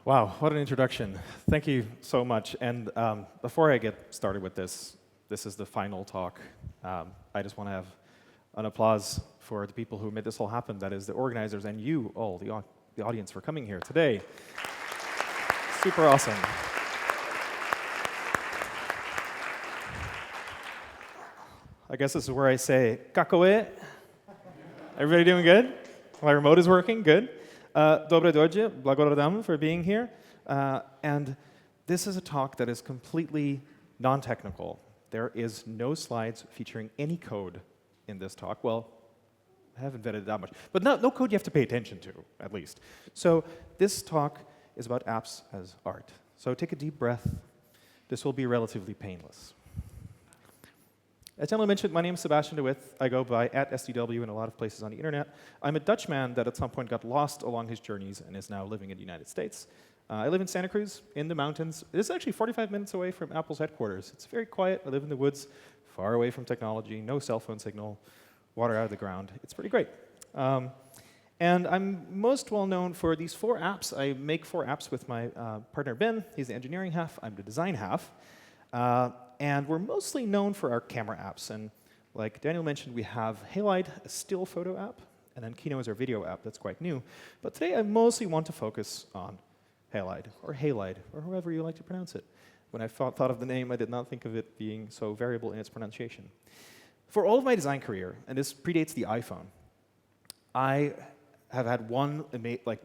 Wow, what an introduction. Thank you so much. And before I get started with this is the final talk. I just want to have an applause for the people who made this all happen. That is the organizers and you all, the audience, for coming here today. Super awesome. I guess this is where I say, kakoe. Everybody doing good? My remote is working, good. Dobre dođe, blagodaram for being here. And this is a talk that is completely non-technical. There is no slides featuring any code in this talk. Well, I haven't vetted it that much. But no code you have to pay attention to, at least. So this talk is about apps as art. So take a deep breath. This will be relatively painless. As Ellen mentioned, my name is Sebastiaan. I go by @SDW in a lot of places on the internet. I'm a Dutch man that at some point got lost along his journeys and is now living in the United States. I live in Santa Cruz, in the mountains. It is actually 45 minutes away from Apple's headquarters. It's very quiet. I live in the woods, far away from technology, no cell phone signal, water out of the ground. It's pretty great. And I'm most well known for these 4 apps. I make 4 apps with my partner Ben. He's the engineering half. I'm the design half. And we're mostly known for our camera apps. And like Daniel mentioned, we have Halide, a still photo app, and then Kino is our video app that's quite new. But today I mostly want to focus on Halide, or however you like to pronounce it. When I thought of the name, I did not think of it being so variable in its pronunciation. For all of my design career, and this predates the iPhone, I have had one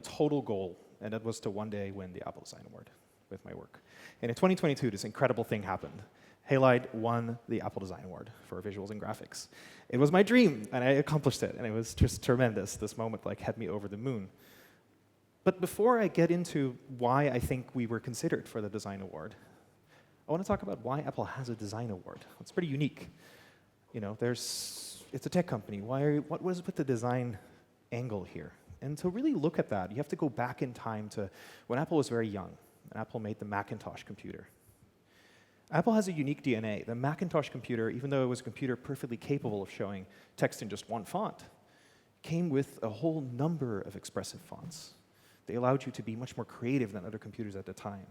total goal, and that was to one day win the Apple Design Award with my work. And in 2022, this incredible thing happened. Halide won the Apple Design Award for visuals and graphics. It was my dream, and I accomplished it, and it was just tremendous. This moment had me over the moon. But before I get into why I think we were considered for the Design Award, I want to talk about why Apple has a Design Award. It's pretty unique. You know, it's a tech company. What was with the design angle here? And to really look at that, you have to go back in time to when Apple was very young, and Apple made the Macintosh computer. Apple has a unique DNA. The Macintosh computer, even though it was a computer perfectly capable of showing text in just one font, came with a whole number of expressive fonts. They allowed you to be much more creative than other computers at the time.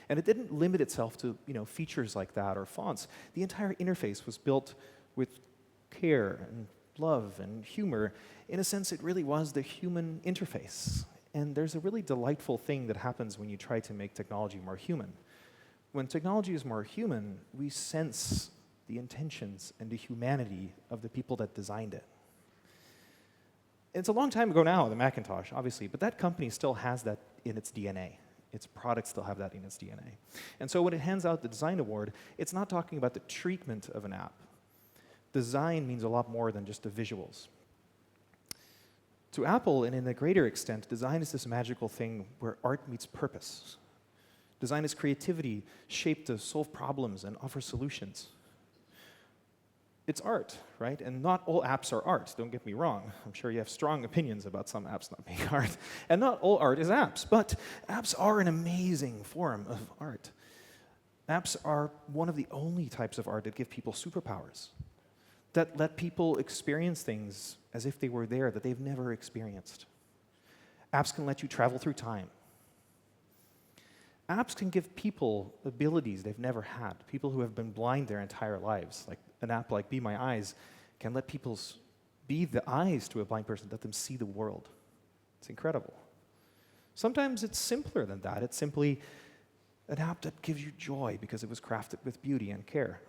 And it didn't limit itself to features like that or fonts. The entire interface was built with care and love and humor. In a sense, it really was the human interface. And there's a really delightful thing that happens when you try to make technology more human. When technology is more human, we sense the intentions and the humanity of the people that designed it. It's a long time ago now, the Macintosh, obviously, but that company still has that in its DNA. Its products still have that in its DNA. And so when it hands out the Design Award, it's not talking about the treatment of an app. Design means a lot more than just the visuals. To Apple, and in a greater extent, design is this magical thing where art meets purpose. Design is creativity shaped to solve problems and offer solutions. It's art, right? And not all apps are art, don't get me wrong. I'm sure you have strong opinions about some apps not being art. And not all art is apps, but apps are an amazing form of art. Apps are one of the only types of art that give people superpowers, that let people experience things as if they were there, that they've never experienced. Apps can let you travel through time. Apps can give people abilities they've never had. People who have been blind their entire lives, like an app like Be My Eyes, can let people be the eyes to a blind person, let them see the world. It's incredible. Sometimes it's simpler than that. It's simply an app that gives you joy because it was crafted with beauty and care.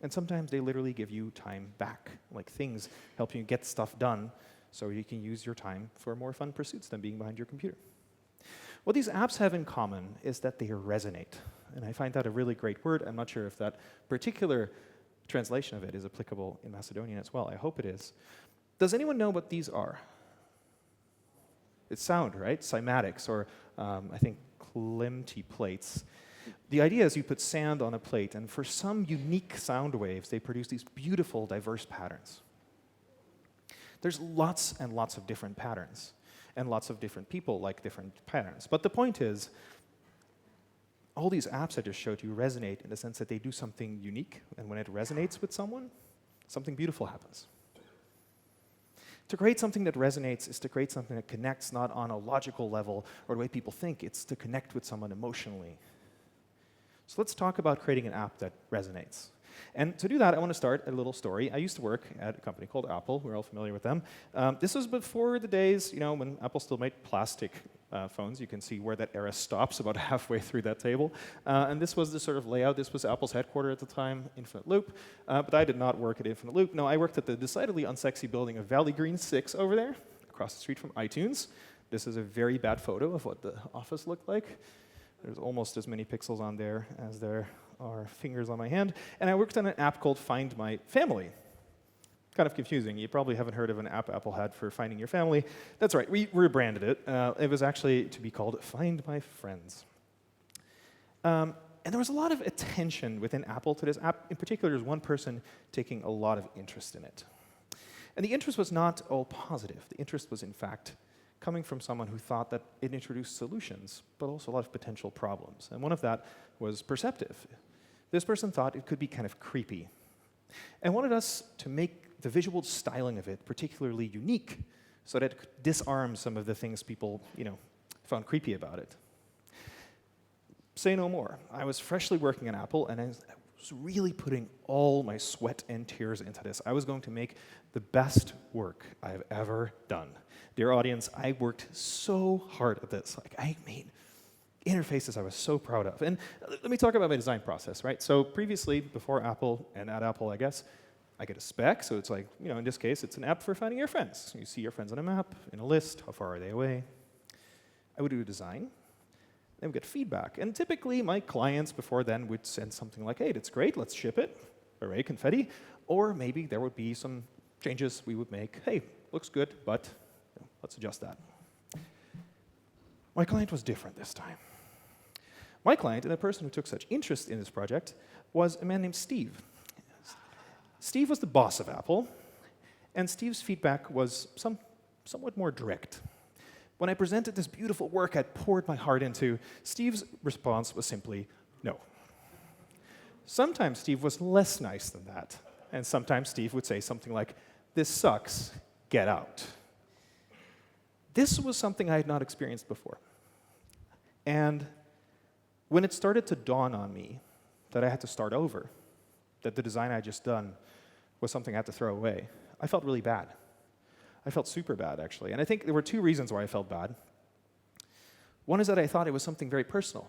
And sometimes they literally give you time back, like things help you get stuff done so you can use your time for more fun pursuits than being behind your computer. What these apps have in common is that they resonate. And I find that a really great word. I'm not sure if that particular translation of it is applicable in Macedonian as well. I hope it is. Does anyone know what these are? It's sound, right? Cymatics, or I think Klemti plates. The idea is you put sand on a plate, and for some unique sound waves, they produce these beautiful, diverse patterns. There's lots and lots of different patterns. And lots of different people like different patterns. But the point is, all these apps I just showed you resonate in the sense that they do something unique, and when it resonates with someone, something beautiful happens. To create something that resonates is to create something that connects not on a logical level or the way people think. It's to connect with someone emotionally. So let's talk about creating an app that resonates. And to do that, I want to start a little story. I used to work at a company called Apple. We're all familiar with them. This was before the days, when Apple still made plastic phones. You can see where that era stops, about halfway through that table. And this was the sort of layout. This was Apple's headquarters at the time, Infinite Loop. But I did not work at Infinite Loop. No, I worked at the decidedly unsexy building of Valley Green 6 over there, across the street from iTunes. This is a very bad photo of what the office looked like. There's almost as many pixels on there as there are fingers on my hand. And I worked on an app called Find My Family. Kind of confusing. You probably haven't heard of an app Apple had for finding your family. That's right, we rebranded it. It was actually to be called Find My Friends. And there was a lot of attention within Apple to this app. In particular, there's one person taking a lot of interest in it. And the interest was not all positive. The interest was, in fact, coming from someone who thought that it introduced solutions, but also a lot of potential problems. And one of that was perceptive. This person thought it could be kind of creepy and wanted us to make the visual styling of it particularly unique so that it could disarm some of the things people, found creepy about it. Say no more. I was freshly working at Apple, and I was really putting all my sweat and tears into this. I was going to make the best work I've ever done. Dear audience, I worked so hard at this. I made interfaces I was so proud of. And let me talk about my design process, right? So previously, before Apple, and at Apple, I guess, I get a spec. So it's like, in this case, it's an app for finding your friends. You see your friends on a map, in a list, how far are they away? I would do a design. Then we get feedback. And typically, my clients before then would send something like, hey, that's great, let's ship it. Hooray, confetti. Or maybe there would be some changes we would make. Hey, looks good, but let's adjust that. My client was different this time. My client, and the person who took such interest in this project, was a man named Steve. Steve was the boss of Apple, and Steve's feedback was somewhat more direct. When I presented this beautiful work I'd poured my heart into, Steve's response was simply no. Sometimes Steve was less nice than that, and sometimes Steve would say something like, this sucks, get out. This was something I had not experienced before. And when it started to dawn on me that I had to start over, that the design I had just done was something I had to throw away, I felt really bad. I felt super bad, actually. And I think there were two reasons why I felt bad. One is that I thought it was something very personal.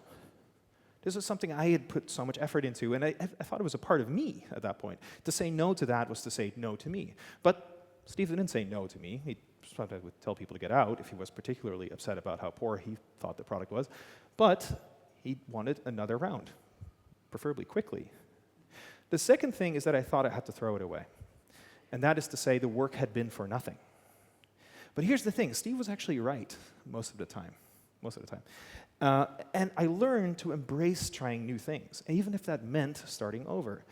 This was something I had put so much effort into, and I thought it was a part of me at that point. To say no to that was to say no to me. But Steve didn't say no to me. He sometimes would tell people to get out if he was particularly upset about how poor he thought the product was. But he wanted another round, preferably quickly. The second thing is that I thought I had to throw it away. And that is to say the work had been for nothing. But here's the thing, Steve was actually right most of the time. And I learned to embrace trying new things, even if that meant starting over.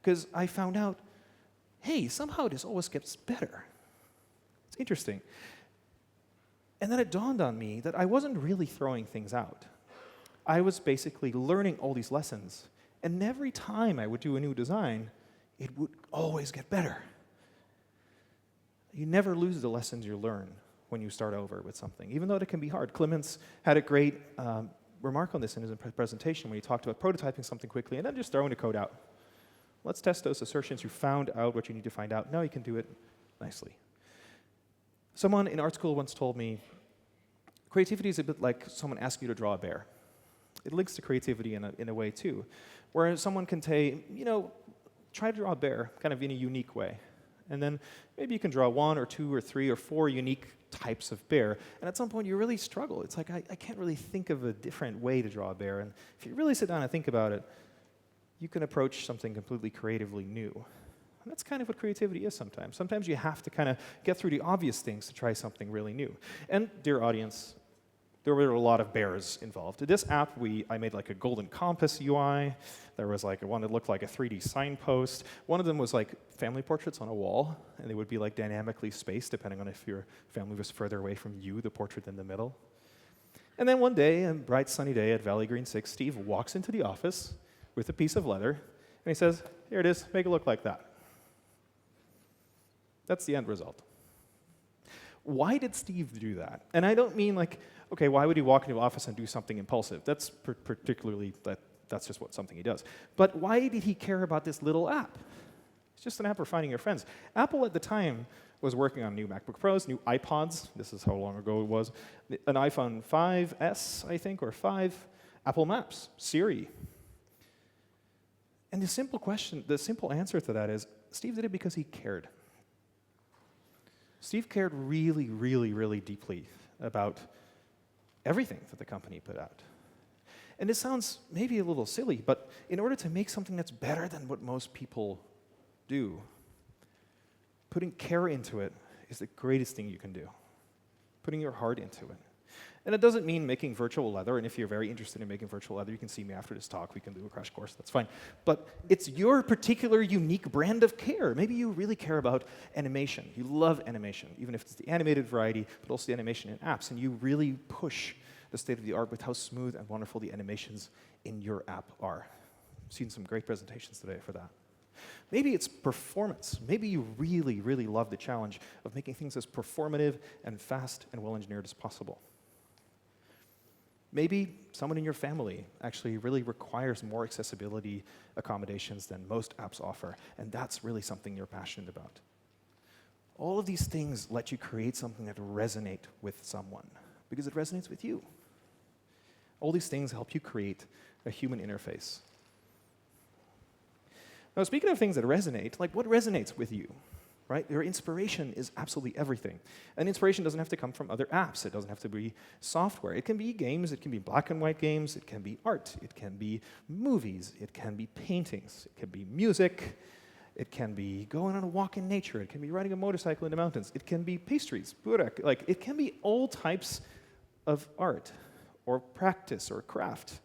Because I found out, hey, somehow this always gets better. It's interesting. And then it dawned on me that I wasn't really throwing things out. I was basically learning all these lessons. And every time I would do a new design, it would always get better. You never lose the lessons you learn when you start over with something, even though it can be hard. Clemens had a great remark on this in his presentation when he talked about prototyping something quickly and then just throwing the code out. Let's test those assertions. You found out what you need to find out. Now you can do it nicely. Someone in art school once told me, creativity is a bit like someone asking you to draw a bear. It links to creativity in a way, too, where someone can say, try to draw a bear kind of in a unique way. And then maybe you can draw 1 or 2 or 3 or 4 unique types of bear. And at some point, you really struggle. It's like, I can't really think of a different way to draw a bear. And if you really sit down and think about it, you can approach something completely creatively new. And that's kind of what creativity is sometimes. Sometimes you have to kind of get through the obvious things to try something really new. And dear audience, there were a lot of bears involved. In this app, I made like a golden compass UI. There was like one that looked like a 3D signpost. One of them was like family portraits on a wall, and they would be like dynamically spaced depending on if your family was further away from you, the portrait in the middle. And then one day, a bright sunny day at Valley Green 6, Steve walks into the office with a piece of leather, and he says, here it is, make it look like that. That's the end result. why did Steve do that? And I don't mean like, okay, why would he walk into an office and do something impulsive? That's particularly, that's just something he does. But why did he care about this little app? It's just an app for finding your friends. Apple at the time was working on new MacBook Pros, new iPods. This is how long ago it was. An iPhone 5S, I think, or 5. Apple Maps, Siri. And the simple answer to that is, Steve did it because he cared. Steve cared really, really, really deeply about everything that the company put out. And it sounds maybe a little silly, but in order to make something that's better than what most people do, putting care into it is the greatest thing you can do. Putting your heart into it. And it doesn't mean making virtual leather, and if you're very interested in making virtual leather, you can see me after this talk, we can do a crash course, that's fine. But it's your particular unique brand of care. Maybe you really care about animation. You love animation, even if it's the animated variety, but also the animation in apps, and you really push the state of the art with how smooth and wonderful the animations in your app are. I've seen some great presentations today for that. Maybe it's performance. Maybe you really, really love the challenge of making things as performative and fast and well-engineered as possible. Maybe someone in your family actually really requires more accessibility accommodations than most apps offer, and that's really something you're passionate about. All of these things let you create something that resonates with someone, because it resonates with you. All these things help you create a human interface. Now, speaking of things that resonate, like what resonates with you? Right? Your inspiration is absolutely everything. And inspiration doesn't have to come from other apps. It doesn't have to be software. It can be games. It can be black and white games. It can be art. It can be movies. It can be paintings. It can be music. It can be going on a walk in nature. It can be riding a motorcycle in the mountains. It can be pastries, burek. Like, it can be all types of art or practice or craft.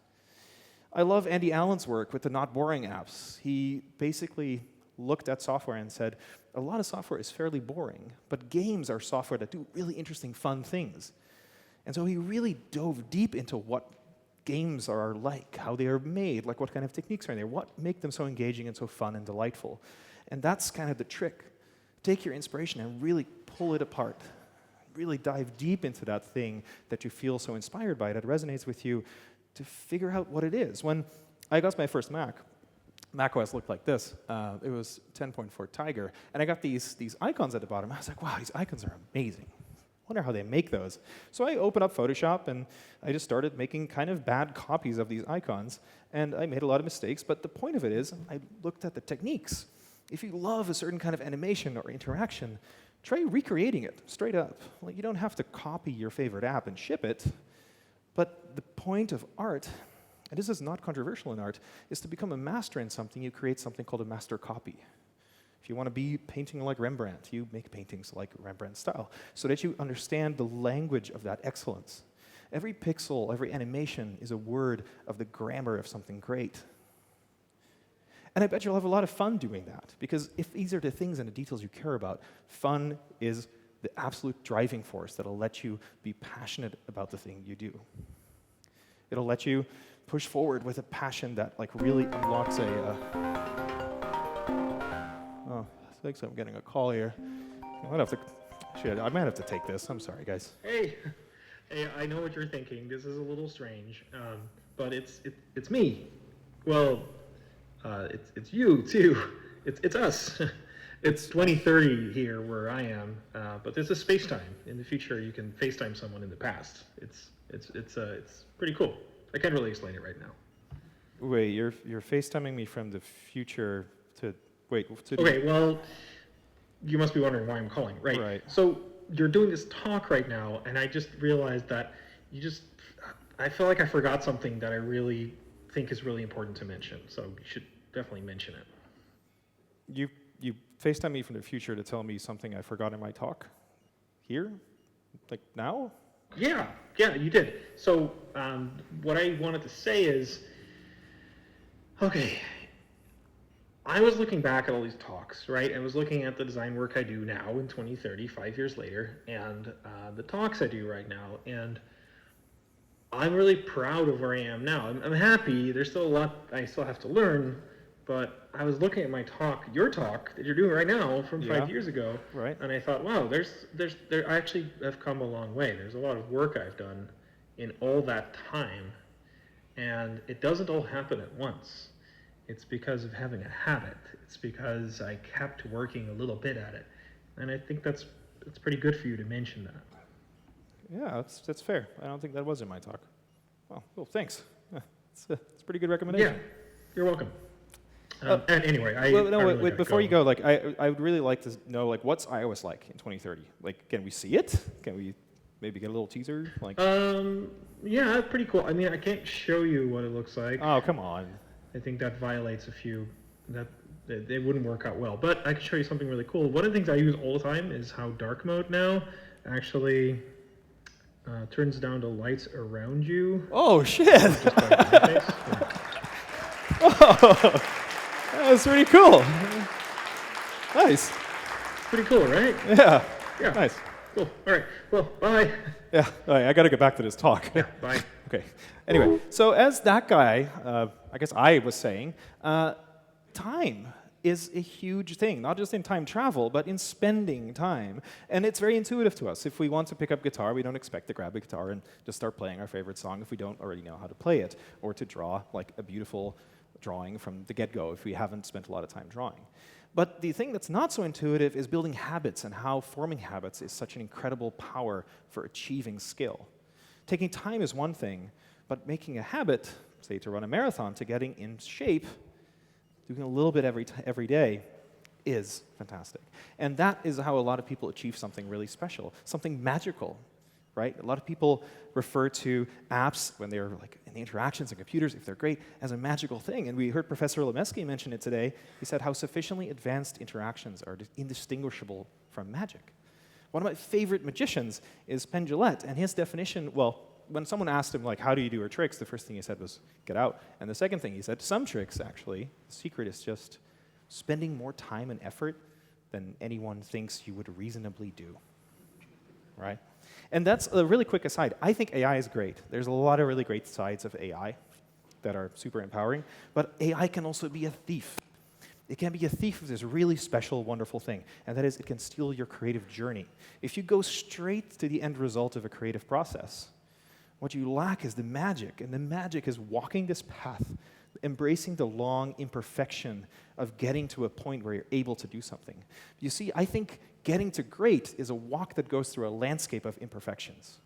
I love Andy Allen's work with the not boring apps. He basically looked at software and said, a lot of software is fairly boring, but games are software that do really interesting, fun things. And so he really dove deep into what games are like, how they are made, like what kind of techniques are in there, what make them so engaging and so fun and delightful. And that's kind of the trick. Take your inspiration and really pull it apart. Really dive deep into that thing that you feel so inspired by, that resonates with you, to figure out what it is. When I got my first Mac, macOS looked like this. It was 10.4 Tiger, and I got these icons at the bottom. I was like, wow, these icons are amazing. I wonder how they make those. So I opened up Photoshop, and I just started making kind of bad copies of these icons, and I made a lot of mistakes, but the point of it is I looked at the techniques. If you love a certain kind of animation or interaction, try recreating it straight up. Like, you don't have to copy your favorite app and ship it, but the point of art, and this is not controversial in art, is to become a master in something. You create something called a master copy. If you want to be painting like Rembrandt, you make paintings like Rembrandt style, so that you understand the language of that excellence. Every pixel, every animation is a word of the grammar of something great. And I bet you'll have a lot of fun doing that, because if these are the things and the details you care about, fun is the absolute driving force that'll let you be passionate about the thing you do. It'll let you push forward with a passion that like really unlocks a... Oh, I think I'm getting a call here. I might have to take this. I'm sorry, guys. Hey, I know what you're thinking. This is a little strange, but it's me. Well, it's you too. It's us. It's 2030 here where I am, but this is space-time. In the future, you can FaceTime someone in the past. It's pretty cool. I can't really explain it right now. Wait, you're FaceTiming me from the future to Okay, well, you must be wondering why I'm calling, right? Right. So you're doing this talk right now, and I just realized that I feel like I forgot something that I really think is really important to mention. So you should definitely mention it. You FaceTime me from the future to tell me something I forgot in my talk? Here? Like now? Yeah, you did. So what I wanted to say is, okay, I was looking back at all these talks, right? I was looking at the design work I do now in 2030, 5 years later, and the talks I do right now, and I'm really proud of where I am now. I'm happy. There's still a lot I still have to learn, but I was looking at my talk, your talk that you're doing right now from Yeah. 5 years ago, Right. and I thought, wow, I actually have come a long way. There's a lot of work I've done in all that time, and it doesn't all happen at once. It's because of having a habit. It's because I kept working a little bit at it, and I think it's pretty good for you to mention that. Yeah, that's fair. I don't think that was in my talk. Well, thanks. It's a pretty good recommendation. Yeah, you're welcome. And anyway, wait, before you go, like, I would really like to know, like, what's iOS like in 2030? Like, can we see it? Can we maybe get a little teaser? Like, yeah, pretty cool. I mean, I can't show you what it looks like. oh, come on. I think that violates a few, that they wouldn't work out well. But I can show you something really cool. One of the things I use all the time is how dark mode now actually turns down the lights around you. Oh, shit. Just by the interface. Oh, that's pretty cool. Nice. Pretty cool, right? Yeah. Yeah. Nice. Cool. All right. Well, bye. Yeah. All right, I got to get back to this talk. Yeah, bye. Okay. Anyway, so as that guy, I guess I was saying, time is a huge thing, not just in time travel, but in spending time. And it's very intuitive to us. If we want to pick up guitar, we don't expect to grab a guitar and just start playing our favorite song if we don't already know how to play it, or to draw like a beautiful drawing from the get-go if we haven't spent a lot of time drawing. But the thing that's not so intuitive is building habits, and how forming habits is such an incredible power for achieving skill. Taking time is one thing, but making a habit, say to run a marathon, to getting in shape, doing a little bit every day, is fantastic. And that is how a lot of people achieve something really special, something magical, right? A lot of people refer to apps when they're like in the interactions and computers, if they're great, as a magical thing. And we heard Professor Lemesky mention it today. He said how sufficiently advanced interactions are indistinguishable from magic. One of my favorite magicians is Penn Jillette, and his definition, well, when someone asked him, like, how do you do your tricks, the first thing he said was, get out. And the second thing he said, some tricks, actually, the secret is just spending more time and effort than anyone thinks you would reasonably do, right? And that's a really quick aside. I think AI is great. There's a lot of really great sides of AI that are super empowering, but AI can also be a thief. It can be a thief of this really special, wonderful thing, and that is it can steal your creative journey. If you go straight to the end result of a creative process, what you lack is the magic, and the magic is walking this path, embracing the long imperfection of getting to a point where you're able to do something. You see, I think getting to great is a walk that goes through a landscape of imperfections.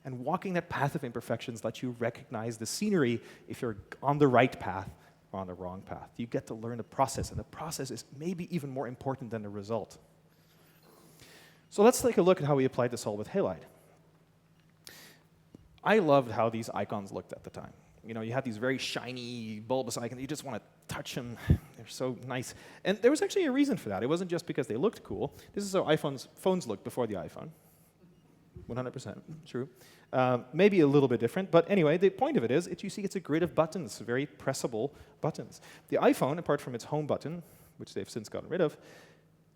And walking that path of imperfections lets you recognize the scenery if you're on the right path or on the wrong path. You get to learn the process, and the process is maybe even more important than the result. So let's take a look at how we applied this all with Halide. I loved how these icons looked at the time. You know, you had these very shiny, bulbous icons. You just want to touch them. They're so nice. And there was actually a reason for that. It wasn't just because they looked cool. This is how phones looked before the iPhone. 100% true. Maybe a little bit different, but anyway, the point of it is, you see it's a grid of buttons, very pressable buttons. The iPhone, apart from its home button, which they've since gotten rid of,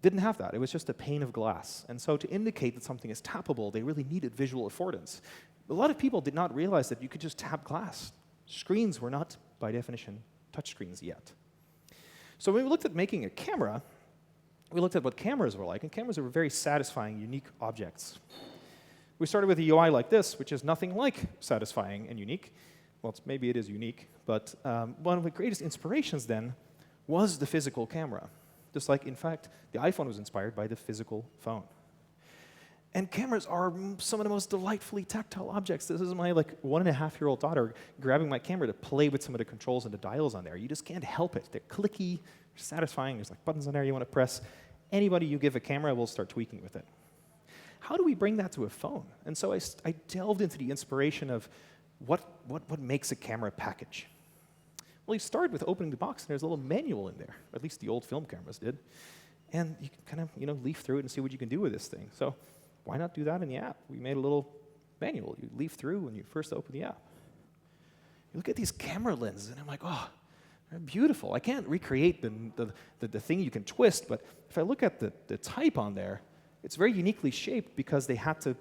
didn't have that. It was just a pane of glass. And so to indicate that something is tappable, they really needed visual affordance. A lot of people did not realize that you could just tap glass. Screens were not, by definition, touchscreens yet. So when we looked at making a camera, we looked at what cameras were like, and cameras are very satisfying, unique objects. We started with a UI like this, which is nothing like satisfying and unique. Well, maybe it is unique, but one of the greatest inspirations then was the physical camera. Just like, in fact, the iPhone was inspired by the physical phone. And cameras are some of the most delightfully tactile objects. This is my 1.5-year-old daughter grabbing my camera to play with some of the controls and the dials on there. You just can't help it. They're clicky, satisfying. There's buttons on there you want to press. Anybody you give a camera will start tweaking with it. How do we bring that to a phone? And so I delved into the inspiration of what makes a camera package. Well, you start with opening the box, and there's a little manual in there. At least the old film cameras did. And you can kind of leaf through it and see what you can do with this thing. So why not do that in the app? We made a little manual. You leaf through when you first open the app. You look at these camera lenses, and I'm like, oh, they're beautiful. I can't recreate the thing you can twist, but if I look at the type on there, it's very uniquely shaped because they had to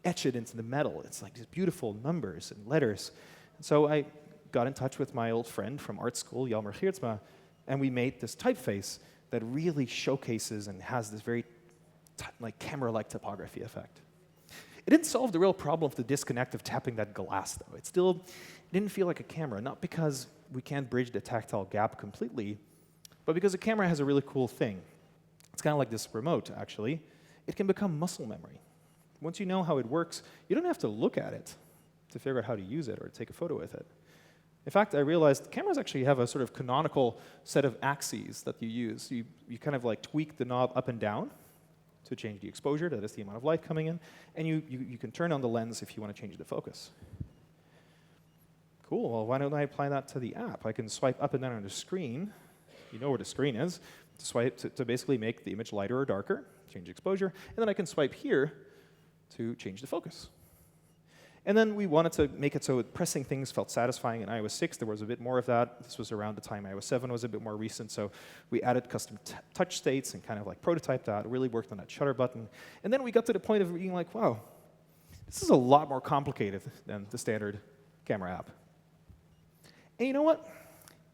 etch it into the metal. It's like these beautiful numbers and letters. And so I got in touch with my old friend from art school, Jelmer Geertsma, And we made this typeface that really showcases and has this very like camera-like typography effect. It didn't solve the real problem of the disconnect of tapping that glass, though. It still didn't feel like a camera, not because we can't bridge the tactile gap completely, but because a camera has a really cool thing. It's kind of like this remote, actually. It can become muscle memory. Once you know how it works, you don't have to look at it to figure out how to use it or to take a photo with it. In fact, I realized cameras actually have a sort of canonical set of axes that you use. You kind of like tweak the knob up and down to change the exposure, that is the amount of light coming in, and you can turn on the lens if you want to change the focus. Cool, well, why don't I apply that to the app? I can swipe up and down on the screen. You know where the screen is. To swipe to basically make the image lighter or darker, change exposure, and then I can swipe here to change the focus. And then we wanted to make it so pressing things felt satisfying in iOS 6. There was a bit more of that. This was around the time iOS 7 was a bit more recent, so we added custom touch states and kind of like prototyped that, really worked on that shutter button. And then we got to the point of being like, wow, this is a lot more complicated than the standard camera app. And you know what?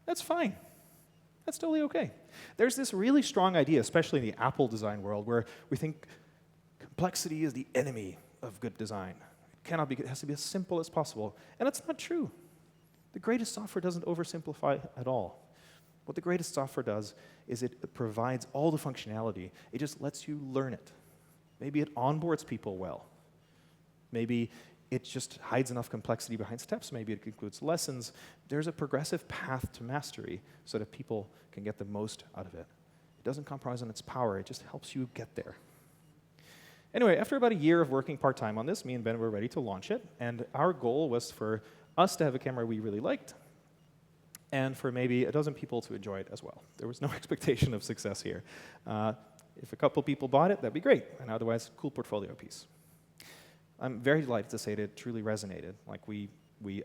That's fine. That's totally okay. There's this really strong idea, especially in the Apple design world, where we think complexity is the enemy of good design. Cannot be, it has to be as simple as possible. And that's not true. The greatest software doesn't oversimplify at all. What the greatest software does is it provides all the functionality. It just lets you learn it. Maybe it onboards people well. Maybe it just hides enough complexity behind steps. Maybe it includes lessons. There's a progressive path to mastery so that people can get the most out of it. It doesn't compromise on its power. It just helps you get there. Anyway, after about a year of working part-time on this, me and Ben were ready to launch it, and our goal was for us to have a camera we really liked, and for maybe a dozen people to enjoy it as well. There was no expectation of success here. If a couple people bought it, that'd be great, and otherwise, cool portfolio piece. I'm very delighted to say that it truly resonated. Like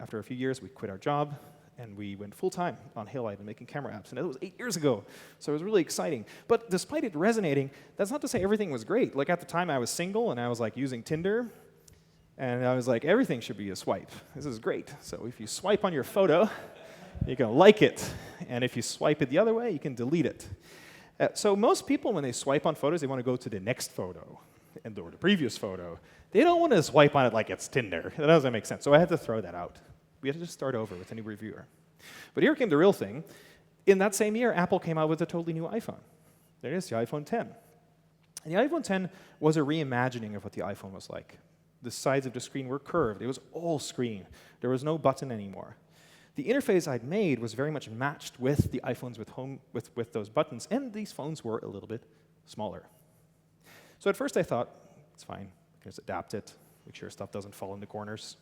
after a few years, we quit our job, and we went full-time on Halide and making camera apps, and that was 8 years ago, so it was really exciting. But despite it resonating, that's not to say everything was great. Like at the time, I was single, and I was like using Tinder, and I was like, everything should be a swipe. This is great. So if you swipe on your photo, you can like it, and if you swipe it the other way, you can delete it. So most people, when they swipe on photos, they want to go to the next photo, or the previous photo. They don't want to swipe on it like it's Tinder. That doesn't make sense, so I had to throw that out. We had to just start over with a new reviewer. But here came the real thing. In that same year, Apple came out with a totally new iPhone. There it is, the iPhone 10. And the iPhone 10 was a reimagining of what the iPhone was like. The sides of the screen were curved. It was all screen. There was no button anymore. The interface I'd made was very much matched with the iPhones with those buttons, and these phones were a little bit smaller. So at first I thought, it's fine. I can just adapt it, make sure stuff doesn't fall in the corners.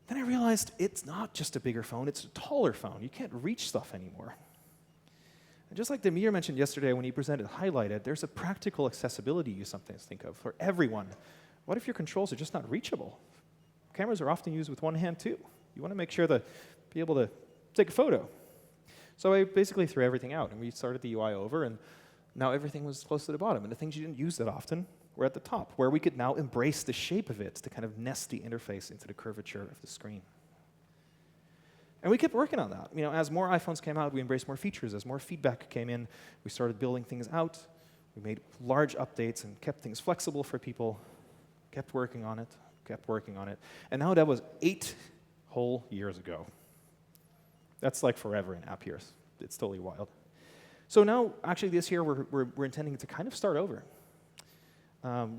Then I realized it's not just a bigger phone, it's a taller phone. You can't reach stuff anymore. And just like Demir mentioned yesterday when he presented Highlighted, there's a practical accessibility you sometimes think of for everyone. What if your controls are just not reachable? Cameras are often used with one hand too. You want to make sure to be able to take a photo. So I basically threw everything out, and we started the UI over, and now everything was close to the bottom. And the things you didn't use that often were at the top, where we could now embrace the shape of it to kind of nest the interface into the curvature of the screen. And we kept working on that. As more iPhones came out, we embraced more features. As more feedback came in, we started building things out. We made large updates and kept things flexible for people, kept working on it. And now that was 8 whole years ago. That's like forever in app years. It's totally wild. So now, actually this year, we're intending to kind of start over.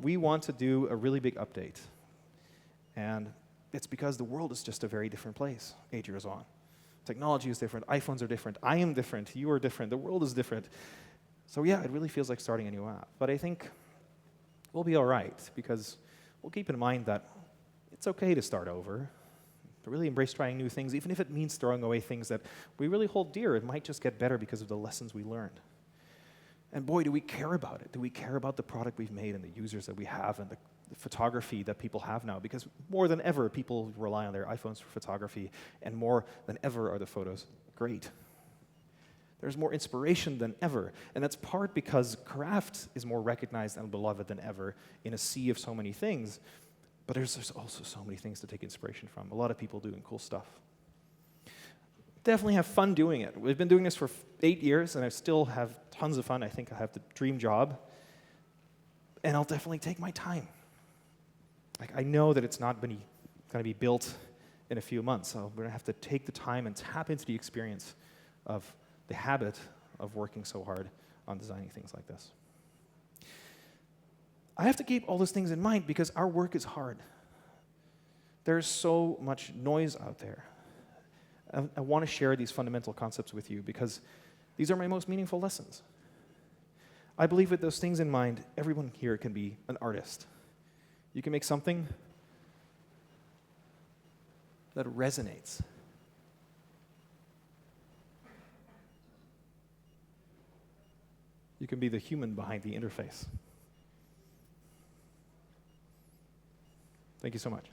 We want to do a really big update. And it's because the world is just a very different place 8 years on. Technology is different, iPhones are different, I am different, you are different, the world is different. So yeah, it really feels like starting a new app. But I think we'll be all right, because we'll keep in mind that it's okay to start over, to really embrace trying new things, even if it means throwing away things that we really hold dear. It might just get better because of the lessons we learned. And boy, do we care about it. Do we care about the product we've made and the users that we have and the photography that people have now? Because more than ever, people rely on their iPhones for photography, and more than ever are the photos great. There's more inspiration than ever, and that's part because craft is more recognized and beloved than ever in a sea of so many things, but there's also so many things to take inspiration from. A lot of people doing cool stuff. definitely have fun doing it. We've been doing this for 8 years, and I still have tons of fun. I think I have the dream job. And I'll definitely take my time. Like, I know that it's not going to be built in a few months, so we're going to have to take the time and tap into the experience of the habit of working so hard on designing things like this. I have to keep all those things in mind because our work is hard. There's so much noise out there. I want to share these fundamental concepts with you because these are my most meaningful lessons. I believe with those things in mind, everyone here can be an artist. You can make something that resonates. You can be the human behind the interface. Thank you so much.